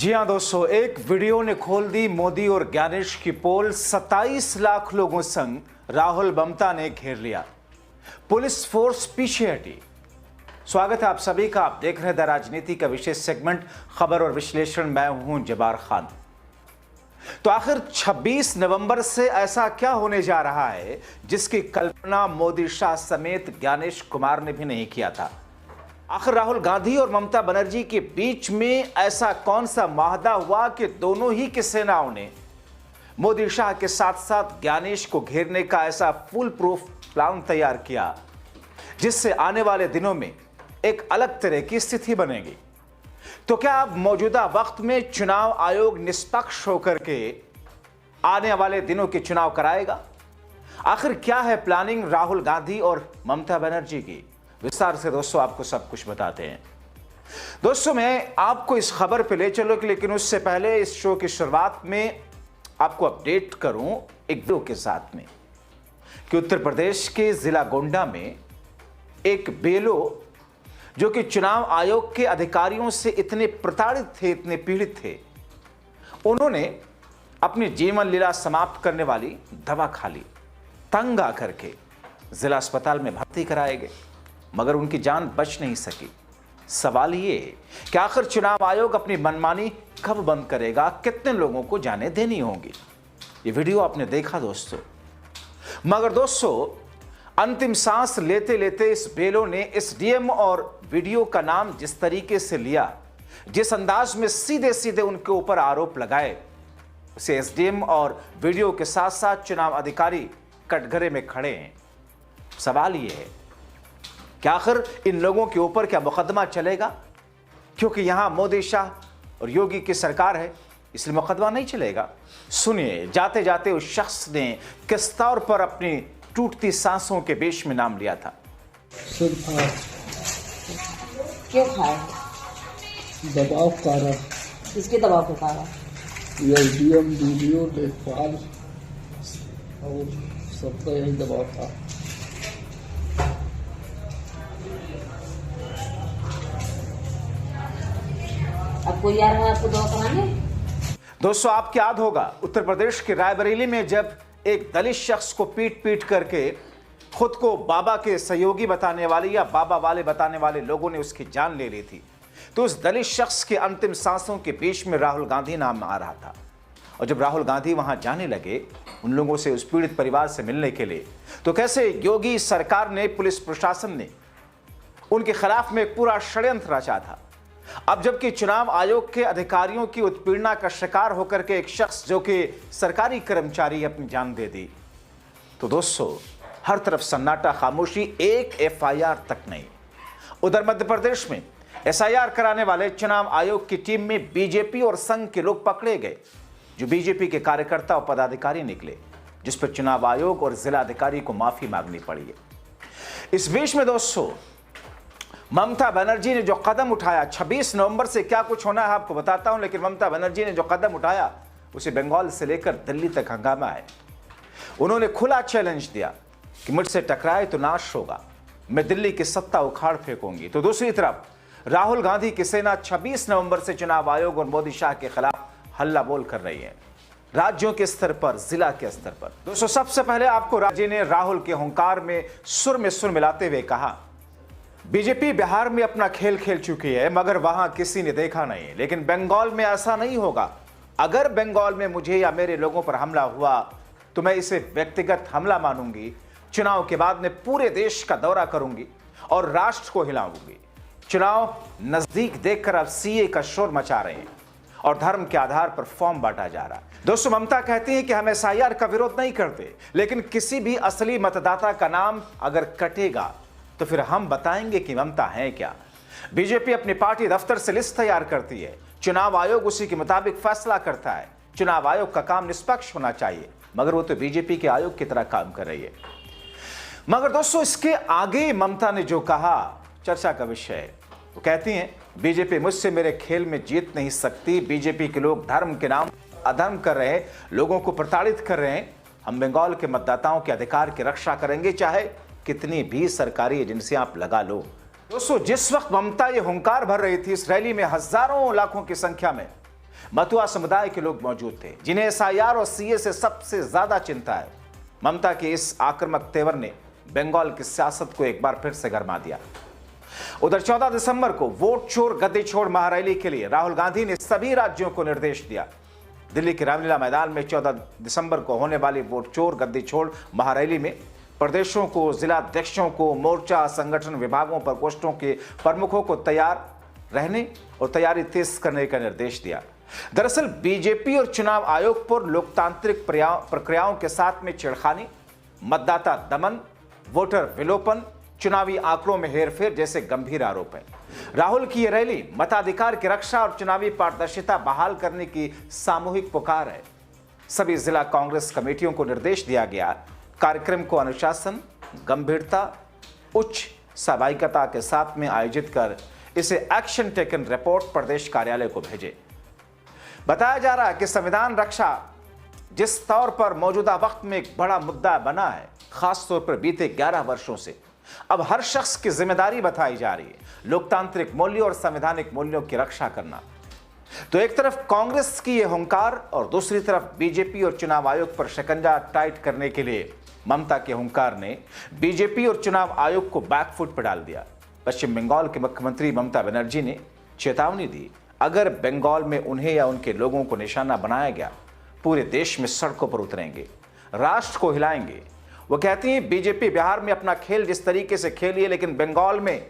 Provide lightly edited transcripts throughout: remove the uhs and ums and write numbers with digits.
जी हां दोस्तों, एक वीडियो ने खोल दी मोदी और ज्ञानेश की पोल। 27 लाख लोगों संग राहुल ममता ने घेर लिया, पुलिस फोर्स पीछे हटी। स्वागत है आप सभी का। आप देख रहे हैं द राजनीति का विशेष सेगमेंट खबर और विश्लेषण। मैं हूं जबार खान। तो आखिर 26 नवंबर से ऐसा क्या होने जा रहा है जिसकी कल्पना मोदी शाह समेत ज्ञानेश कुमार ने भी नहीं किया था। आखिर राहुल गांधी और ममता बनर्जी के बीच में ऐसा कौन सा माहदा हुआ कि दोनों ही की सेनाओं ने मोदी शाह के साथ साथ ज्ञानेश को घेरने का ऐसा फुल प्रूफ प्लान तैयार किया जिससे आने वाले दिनों में एक अलग तरह की स्थिति बनेगी। तो क्या अब मौजूदा वक्त में चुनाव आयोग निष्पक्ष होकर के आने वाले दिनों के चुनाव कराएगा? आखिर क्या है प्लानिंग राहुल गांधी और ममता बनर्जी की? विस्तार से दोस्तों आपको सब कुछ बताते हैं। दोस्तों मैं आपको इस खबर पे ले चलूं, लेकिन उससे पहले इस शो की शुरुआत में आपको अपडेट करूं एक वीडियो के साथ में कि उत्तर प्रदेश के जिला गोंडा में एक बेलो जो कि चुनाव आयोग के अधिकारियों से इतने प्रताड़ित थे, इतने पीड़ित थे, उन्होंने अपनी जीवन लीला समाप्त करने वाली दवा खा ली। तंग आकर के जिला अस्पताल में भर्ती कराए गए, मगर उनकी जान बच नहीं सकी। सवाल ये कि आखिर चुनाव आयोग अपनी मनमानी कब बंद करेगा, कितने लोगों को जाने देनी होगी। ये वीडियो आपने देखा दोस्तों, मगर दोस्तों अंतिम सांस लेते लेते इस बेलो ने एसडीएम और वीडियो का नाम जिस तरीके से लिया, जिस अंदाज में सीधे सीधे उनके ऊपर आरोप लगाए, उसे एसडीएम और वीडियो के साथ साथ चुनाव अधिकारी कटघरे में खड़े हैं। सवाल यह है कि आखिर इन लोगों के ऊपर क्या मुकदमा चलेगा? क्योंकि यहां मोदी शाह और योगी की सरकार है, इसलिए मुकदमा नहीं चलेगा। सुनिए जाते जाते उस शख्स ने किस तौर पर अपनी टूटती सांसों के बीच में नाम लिया था। क्यों खाए? दबाव कारण। किसके दबाव के कारण? एसडीएम वीडियो लेखपाल और सबका यही दबाव था। अब कोई यार है आपको दवा कराने? दोस्तों आपको याद होगा उत्तर प्रदेश के रायबरेली में जब एक दलित शख्स को पीट पीट करके खुद को बाबा के सहयोगी बताने वाले या बाबा वाले बताने वाले लोगों ने उसकी जान ले ली थी, तो उस दलित शख्स के अंतिम सांसों के बीच में राहुल गांधी नाम आ रहा था। और जब राहुल गांधी वहां जाने लगे उन लोगों से, उस पीड़ित परिवार से मिलने के लिए, तो कैसे योगी सरकार ने, पुलिस प्रशासन ने उनके खिलाफ में एक पूरा षड्यंत्र रचा था। अब जबकि चुनाव आयोग के अधिकारियों की उत्पीड़ना का शिकार होकर के एक शख्स जो कि सरकारी कर्मचारी अपनी जान दे दी, तो दोस्तों हर तरफ सन्नाटा, खामोशी, एक एफआईआर तक नहीं। उधर मध्य प्रदेश में एसआईआर कराने वाले चुनाव आयोग की टीम में बीजेपी और संघ के लोग पकड़े गए, जो बीजेपी के कार्यकर्ता और पदाधिकारी निकले, जिस पर चुनाव आयोग और जिला अधिकारी को माफी मांगनी पड़ी है। इस बीच में दोस्तों ममता बनर्जी ने जो कदम उठाया, 26 नवंबर से क्या कुछ होना है आपको बताता हूं, लेकिन ममता बनर्जी ने जो कदम उठाया उसे बंगाल से लेकर दिल्ली तक हंगामा है। उन्होंने खुला चैलेंज दिया कि मुझसे टकराए तो नाश होगा, मैं दिल्ली की सत्ता उखाड़ फेंकूंगी। तो दूसरी तरफ राहुल गांधी की सेना 26 नवंबर से चुनाव आयोग और मोदी शाह के खिलाफ हल्ला बोल कर रही है, राज्यों के स्तर पर, जिला के स्तर पर। दोस्तों सबसे पहले आपको राज्य ने राहुल के हुंकार में सुर मिलाते हुए कहा, बीजेपी बिहार में अपना खेल खेल चुकी है, मगर वहां किसी ने देखा नहीं, लेकिन बंगाल में ऐसा नहीं होगा। अगर बंगाल में मुझे या मेरे लोगों पर हमला हुआ तो मैं इसे व्यक्तिगत हमला मानूंगी। चुनाव के बाद मैं पूरे देश का दौरा करूंगी और राष्ट्र को हिलाऊंगी। चुनाव नजदीक देखकर अब सीए का शोर मचा रहे हैं और धर्म के आधार पर फॉर्म बांटा जा रहा है। दोस्तों ममता कहती हैं कि हम एसआईआर का विरोध नहीं करते, लेकिन किसी भी असली मतदाता का नाम अगर कटेगा तो फिर हम बताएंगे कि ममता है क्या। बीजेपी अपनी पार्टी दफ्तर से लिस्ट तैयार करती है, चुनाव आयोग उसी के मुताबिक फैसला करता है। चुनाव आयोग का काम निष्पक्ष होना चाहिए, मगर वो तो बीजेपी के आयोग की तरह काम कर रही है। मगर दोस्तों इसके आगे ममता ने जो कहा चर्चा का विषय है। वो कहती हैं बीजेपी मुझसे मेरे खेल में जीत नहीं सकती। बीजेपी के लोग धर्म के नाम अधर्म कर रहे हैं, लोगों को प्रताड़ित कर रहे हैं। हम बंगाल के मतदाताओं के अधिकार की रक्षा करेंगे, चाहे कितनी भी सरकारी एजेंसियां आप लगा लो। दोस्तों जिस वक्त ममता ये हुंकार भर रही थी, इस रैली में हजारों लाखों की संख्या में मतुआ समुदाय के लोग मौजूद थे, जिन्हें एसआईआर और सीए से सबसे ज्यादा चिंता है। ममता के इस आक्रामक तेवर ने बंगाल की सियासत को एक बार फिर से गरमा दिया। उधर 14 दिसंबर को वोट चोर गद्दी छोड़ महारैली के लिए राहुल गांधी ने सभी राज्यों को निर्देश दिया। दिल्ली के रामलीला मैदान में 14 दिसंबर को होने वाली वोट चोर गद्दी छोड़ महारैली में प्रदेशों को, जिलाध्यक्षों को, मोर्चा संगठन विभागों, प्रकोष्ठों के प्रमुखों को तैयार रहने और तैयारी तेज करने का निर्देश दिया। दरअसल बीजेपी और चुनाव आयोग पर लोकतांत्रिक प्रक्रियाओं के साथ में छेड़खानी, मतदाता दमन, वोटर विलोपन, चुनावी आंकड़ों में हेरफेर जैसे गंभीर आरोप हैं। राहुल की यह रैली मताधिकार की रक्षा और चुनावी पारदर्शिता बहाल करने की सामूहिक पुकार है। सभी जिला कांग्रेस कमेटियों को निर्देश दिया गया, कार्यक्रम को अनुशासन, गंभीरता, उच्च सहभागिता के साथ में आयोजित कर इसे एक्शन टेकन रिपोर्ट प्रदेश कार्यालय को भेजे। बताया जा रहा है कि संविधान रक्षा जिस तौर पर मौजूदा वक्त में एक बड़ा मुद्दा बना है, खास तौर पर बीते 11 वर्षों से, अब हर शख्स की जिम्मेदारी बताई जा रही है लोकतांत्रिक मूल्यों और संवैधानिक मूल्यों की रक्षा करना। तो एक तरफ कांग्रेस की यह हुंकार और दूसरी तरफ बीजेपी और चुनाव आयोग पर शिकंजा टाइट करने के लिए ममता के हुंकार ने बीजेपी और चुनाव आयोग को बैकफुट पर डाल दिया। पश्चिम बंगाल के मुख्यमंत्री ममता बनर्जी ने चेतावनी दी, अगर बंगाल में उन्हें या उनके लोगों को निशाना बनाया गया, पूरे देश में सड़कों पर उतरेंगे, राष्ट्र को हिलाएंगे। वो कहती हैं बीजेपी बिहार में अपना खेल जिस तरीके से खेली है, लेकिन बंगाल में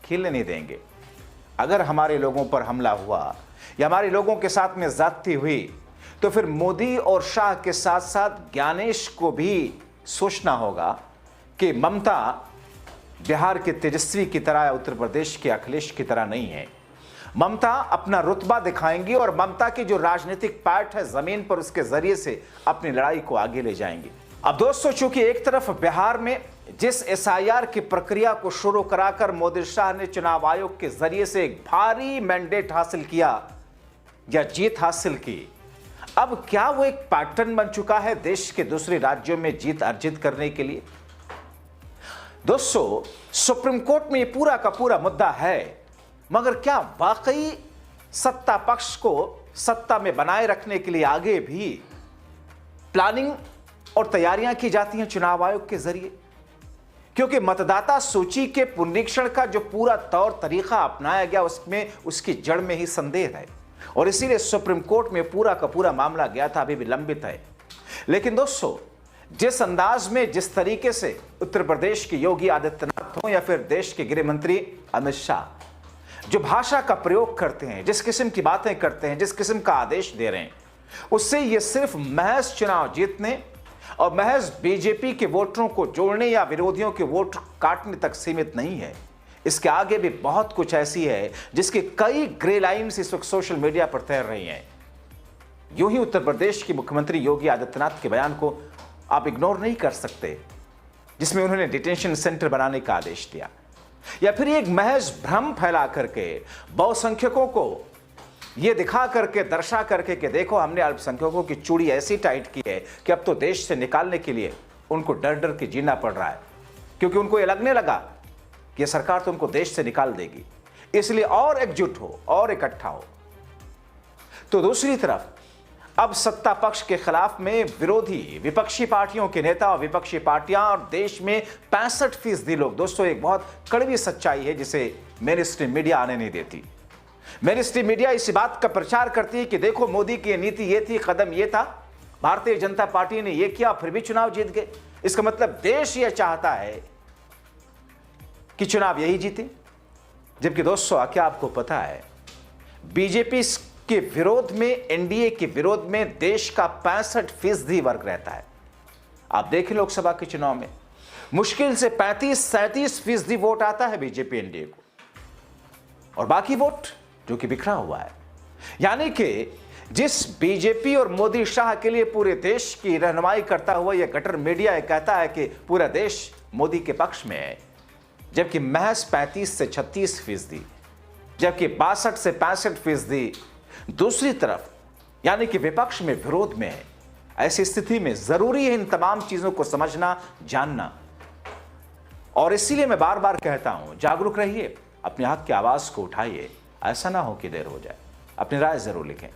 खेलने नहीं देंगे। अगर हमारे लोगों पर हमला हुआ या हमारे लोगों के साथ में ज्यादती हुई तो फिर मोदी और शाह के साथ साथ ज्ञानेश को भी सोचना होगा कि ममता बिहार के तेजस्वी की तरह या उत्तर प्रदेश के अखिलेश की तरह नहीं है। ममता अपना रुतबा दिखाएंगी और ममता की जो राजनीतिक पार्ट है जमीन पर, उसके जरिए से अपनी लड़ाई को आगे ले जाएंगी। अब दोस्तों, चूंकि एक तरफ बिहार में जिस एसआईआर की प्रक्रिया को शुरू कराकर मोदी शाह ने चुनाव आयोग के जरिए से एक भारी मैंडेट हासिल किया या जीत हासिल की, अब क्या वो एक पैटर्न बन चुका है देश के दूसरे राज्यों में जीत अर्जित करने के लिए? दोस्तों, सुप्रीम कोर्ट में ये पूरा का पूरा मुद्दा है, मगर क्या वाकई सत्ता पक्ष को सत्ता में बनाए रखने के लिए आगे भी प्लानिंग और तैयारियां की जाती हैं चुनाव आयोग के जरिए? क्योंकि मतदाता सूची के पुनरीक्षण का जो पूरा तौर तरीका अपनाया गया, उसमें उसकी जड़ में ही संदेह है और इसीलिए सुप्रीम कोर्ट में पूरा का पूरा मामला गया था, अभी भी लंबित है। लेकिन दोस्तों, जिस अंदाज में, जिस तरीके से उत्तर प्रदेश के योगी आदित्यनाथ हो या फिर देश के गृह मंत्री अमित शाह जो भाषा का प्रयोग करते हैं, जिस किस्म की बातें करते हैं, जिस किस्म का आदेश दे रहे हैं, उससे ये सिर्फ महज चुनाव जीतने और महज बीजेपी के वोटरों को जोड़ने या विरोधियों के वोट काटने तक सीमित नहीं है। इसके आगे भी बहुत कुछ ऐसी है जिसकी कई ग्रे लाइन्स इस वक्त सोशल मीडिया पर तैर रही हैं। यूं ही उत्तर प्रदेश के मुख्यमंत्री योगी आदित्यनाथ के बयान को आप इग्नोर नहीं कर सकते, जिसमें उन्होंने डिटेंशन सेंटर बनाने का आदेश दिया, या फिर एक महज भ्रम फैला करके बहुसंख्यकों को यह दिखा करके, दर्शा करके कि देखो हमने अल्पसंख्यकों की चूड़ी ऐसी टाइट की है कि अब तो देश से निकालने के लिए उनको डर डर के जीना पड़ रहा है, क्योंकि उनको यह लगने लगा कि सरकार तो उनको देश से निकाल देगी, इसलिए और एकजुट हो और इकट्ठा हो। तो दूसरी तरफ अब सत्ता पक्ष के खिलाफ में विरोधी विपक्षी पार्टियों के नेता और विपक्षी पार्टियां और देश में 65% लोग, दोस्तों एक बहुत कड़वी सच्चाई है जिसे मेन स्ट्रीम मीडिया आने नहीं देती। मेन स्ट्रीम मीडिया इस बात का प्रचार करती है कि देखो मोदी की नीति ये थी, कदम ये था, भारतीय जनता पार्टी ने ये किया, फिर भी चुनाव जीत गए। इसका मतलब देश यह चाहता है कि चुनाव यही जीते। जबकि दोस्तों, क्या आपको पता है बीजेपी के विरोध में, एनडीए के विरोध में देश का 65% वर्ग रहता है। आप देखें लोकसभा के चुनाव में मुश्किल से 35-37% वोट आता है बीजेपी एनडीए को, और बाकी वोट जो कि बिखरा हुआ है। यानी कि जिस बीजेपी और मोदी शाह के लिए पूरे देश की रहनुमाई करता हुआ यह गटर मीडिया कहता है कि पूरा देश मोदी के पक्ष में है, जबकि महज 35 से 36%, जबकि 62 से 65% दूसरी तरफ यानी कि विपक्ष में, विरोध में है। ऐसी स्थिति में जरूरी है इन तमाम चीजों को समझना, जानना, और इसीलिए मैं बार बार कहता हूं, जागरूक रहिए, अपने हक की आवाज को उठाइए, ऐसा ना हो कि देर हो जाए। अपनी राय जरूर लिखें।